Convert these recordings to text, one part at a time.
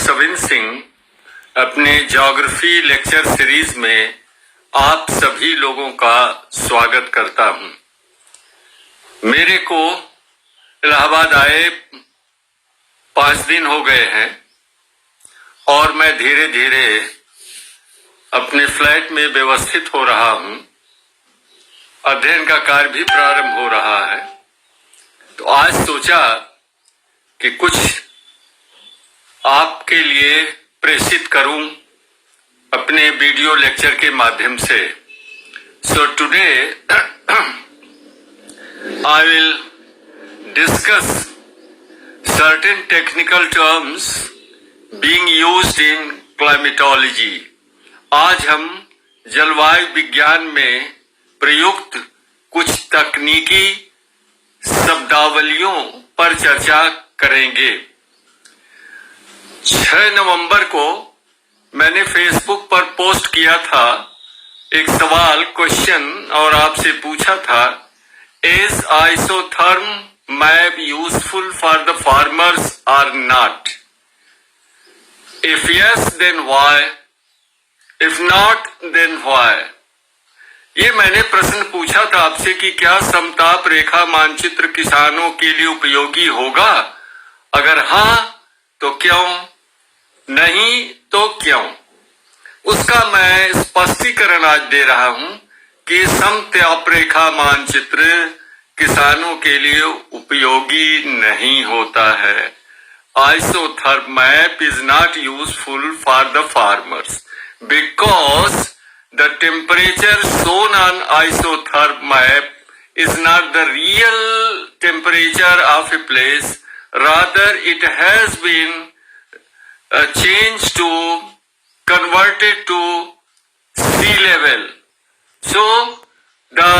सविन सिंह अपने geography lecture series में आप सभी लोगों का स्वागत करता हूं। मेरे को इलाहाबाद आए 5 दिन हो गए हैं और मैं धीरे धीरे अपने फ्लैट में व्यवस्थित हो रहा हूं। अध्ययन का कार्य भी प्रारंभ हो रहा है। तो आज सोचा कि कुछ आपके लिए प्रेषित करूं अपने वीडियो लेक्चर के माध्यम से। So today I will discuss certain technical terms being used in climatology. आज हम जलवायु विज्ञान में प्रयुक्त कुछ तकनीकी शब्दावलियों पर चर्चा करेंगे। 6 नवंबर को मैंने फेसबुक पर पोस्ट किया था एक सवाल क्वेश्चन और आपसे पूछा था, is isotherm map useful for the farmers or not? If yes then why, if not then why? ये मैंने प्रश्न पूछा था आपसे कि क्या समताप रेखा मानचित्र किसानों के लिए उपयोगी होगा? अगर हाँ तो क्यों, नहीं तो क्यों? उसका मैं स्पष्टीकरण आज दे रहा हूं कि समताप रेखा मानचित्र किसानों के लिए उपयोगी नहीं होता है। Isotherm map is not useful for the farmers because the temperature shown on isotherm map is not the real temperature of a place. Rather, it has been changed to converted to sea level. So, the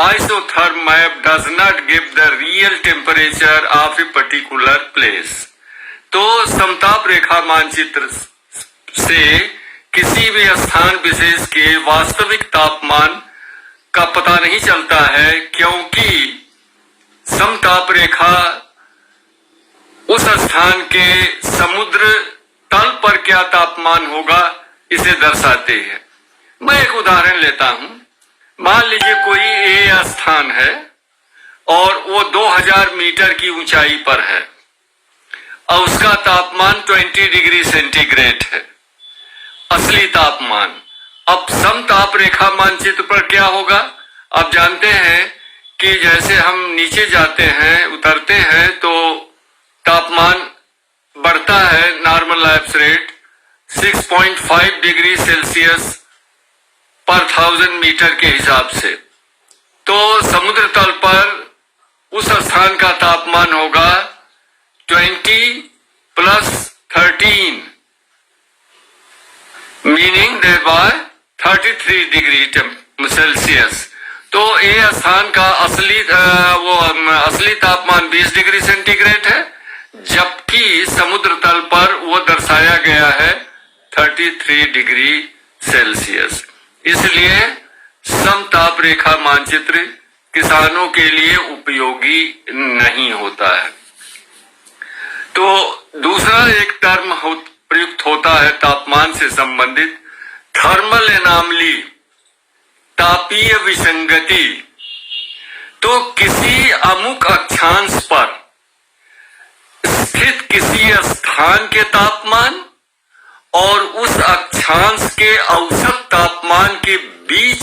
isotherm map does not give the real temperature of a particular place. तो समताप रेखा मानचित्र से किसी भी स्थान विशेष के वास्तविक तापमान का पता नहीं चलता है, क्योंकि समताप रेखा उस स्थान के समुद्र तल पर क्या तापमान होगा इसे दर्शाते हैं। मैं एक उदाहरण लेता हूं। मान लीजिए कोई ए स्थान है और वो 2000 मीटर की ऊंचाई पर है और उसका तापमान 20 डिग्री सेंटीग्रेड है, असली तापमान। अब समताप रेखा मानचित्र पर क्या होगा? आप जानते हैं कि जैसे हम नीचे जाते हैं, उतरते हैं तो तापमान बढ़ता है normal life rate 6.5 degree Celsius पर 1000 मीटर के हिसाब से। तो समुद्र तल पर उस स्थान का तापमान होगा 20 + 13 मीनिंग thereby 33 डिग्री सेल्सियस। तो ये स्थान का असली तापमान 20 डिग्री सेंटीग्रेड है, जबकि समुद्र तल पर वो दर्शाया गया है 33 डिग्री सेल्सियस। इसलिए समताप रेखा मानचित्र किसानों के लिए उपयोगी नहीं होता है। तो दूसरा एक टर्म प्रयुक्त होता है तापमान से संबंधित, थर्मल एनॉमली, तापीय विसंगति। तो किसी अमुक अक्षांश पर स्थित किसी स्थान के तापमान और उस अक्षांश के औसत तापमान के बीच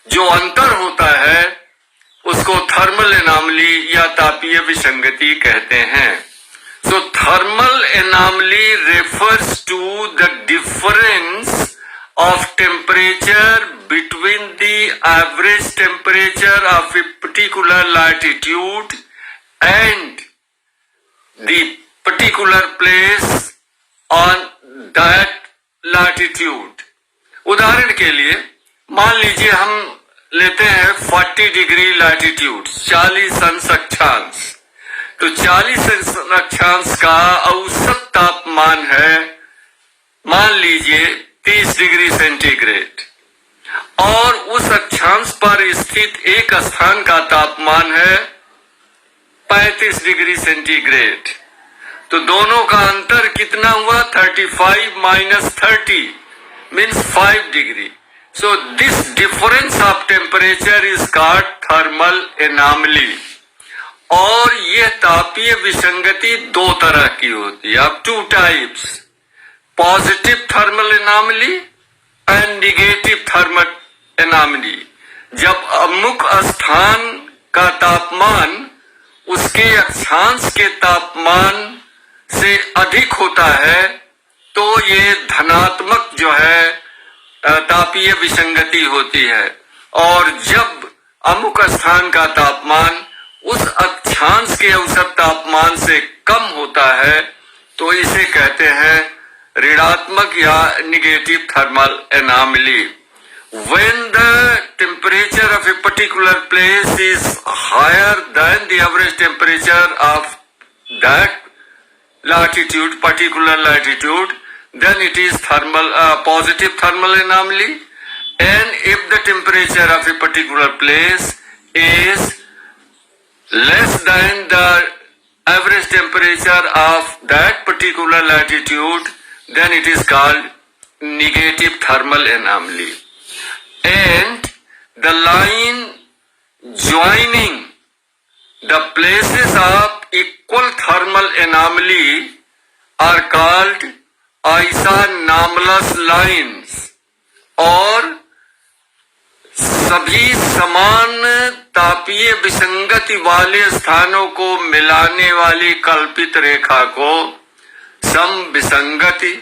जो अंतर होता है उसको थर्मल एनॉमली या तापीय विसंगति कहते हैं। So thermal anomaly refers to the difference of temperature between the average temperature of a particular latitude and the particular place on that latitude. उदाहरण के लिए मान लीजिए हम लेते हैं 40 डिग्री लैटिट्यूड, 40 अंश अक्षांश। तो 40 अक्षांश का औसत तापमान है मान लीजिए 30 डिग्री सेंटीग्रेड और उस अक्षांश पर स्थित एक स्थान का तापमान है 35 डिग्री सेंटीग्रेड। तो दोनों का अंतर कितना हुआ? 35 minus 30 means 5 degree. So this difference of temperature is called thermal anomaly. और ये तापीय विसंगति दो तरह की होती है. अब 2 types, positive thermal anomaly and negative thermal anomaly. जब अमुक स्थान का तापमान उसके अक्षांश के तापमान से अधिक होता है तो ये धनात्मक जो है तापीय विसंगति होती है. और जब अमुक स्थान का तापमान उस अक्षांश के औसत तापमान से कम होता है तो इसे कहते हैं ऋणात्मक या negative thermal anomaly. When the temperature of a particular place is higher than the average temperature of that latitude, particular latitude, then it is positive thermal anomaly. And if the temperature of a particular place is less than the average temperature of that particular latitude, then it is called negative thermal anomaly. And the line joining the places of equal thermal anomaly are called isomorphous lines. और सभी समान तापीय विसंगति वाले स्थानों को मिलाने वाली कल्पित रेखा को समविसंगति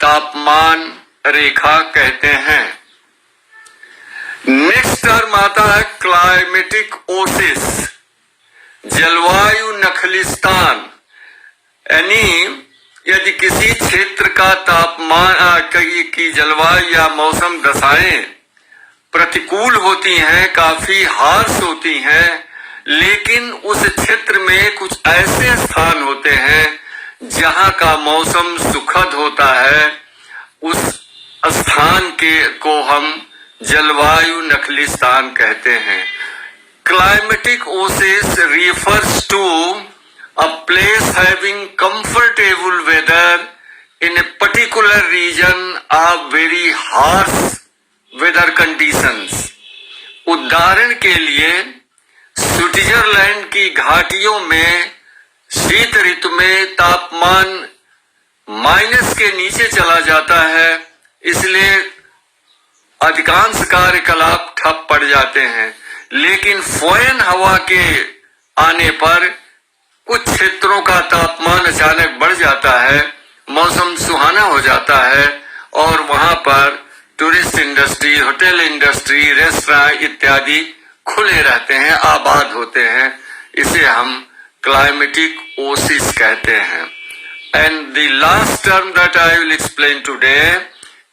तापमान रेखा कहते हैं. नेक्स्ट टर्म आता है क्लाइमेटिक ओसिस, जलवायु नखलिस्तान. यानी यदि किसी क्षेत्र का तापमान की जलवायु या मौसम दशाएं प्रतिकूल होती हैं, काफी हार्श होती हैं, लेकिन उस क्षेत्र में कुछ ऐसे स्थान होते हैं जहां का मौसम सुखद होता है, उस स्थान को हम जलवायु नखलिस्तान कहते हैं. Climatic Oasis refers to a place having comfortable weather in a particular region of very harsh weather conditions. उदाहरण के लिए स्विट्जरलैंड की घाटियों में शीत ऋतु में तापमान माइनस के नीचे चला जाता है, इसलिए अधिकांश कार्यकलाप ठप पड़ जाते हैं. लेकिन फोयन हवा के आने पर कुछ क्षेत्रों का तापमान अचानक बढ़ जाता है, मौसम सुहाना हो जाता है और वहां पर tourist industry, hotel industry, restaurant इत्यादि खुले रहते हैं, आबाद होते हैं. इसे हम क्लाइमेटिक ओसिस कहते हैं. And the last term that I will explain today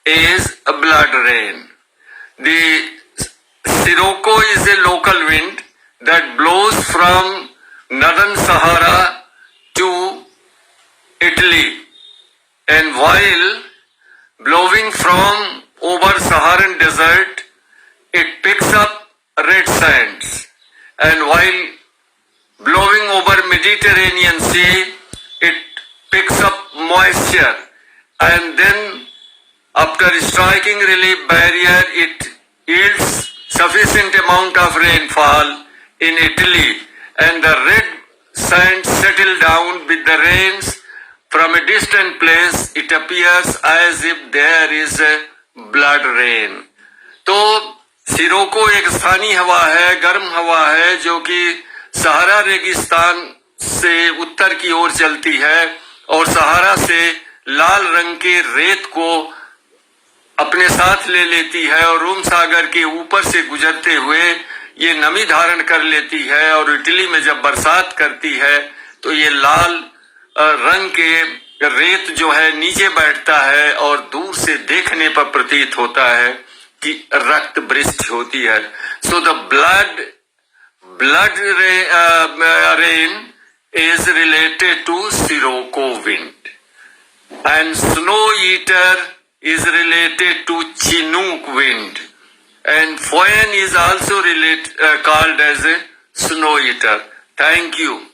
is a blood rain. The sirocco is a local wind that blows from northern Sahara to Italy, and while blowing from over Saharan desert, it picks up red sands, and while blowing over Mediterranean Sea, it picks up moisture, and then after striking relief barrier, it yields sufficient amount of rainfall in Italy, and the red sands settle down with the rains from a distant place. It appears as if there is a blood rain. तो Scirocco एक स्थानीय हवा है, गर्म हवा है, जो कि सहारा रेगिस्तान से उत्तर की ओर चलती है और सहारा से लाल रंग के रेत को अपने साथ ले लेती है और रोम सागर के ऊपर से गुजरते हुए ये नमी धारण कर लेती है और इटली में जब बरसात करती है तो ये लाल रंग के रेत जो है नीचे बैठता है और दूर से देखने पर प्रतीत होता है कि रक्त वृष्टि होती है. So the blood rain is related to Sirocco wind, and snow eater is related to Chinook wind, and Foyne is also called as a snow eater. Thank you.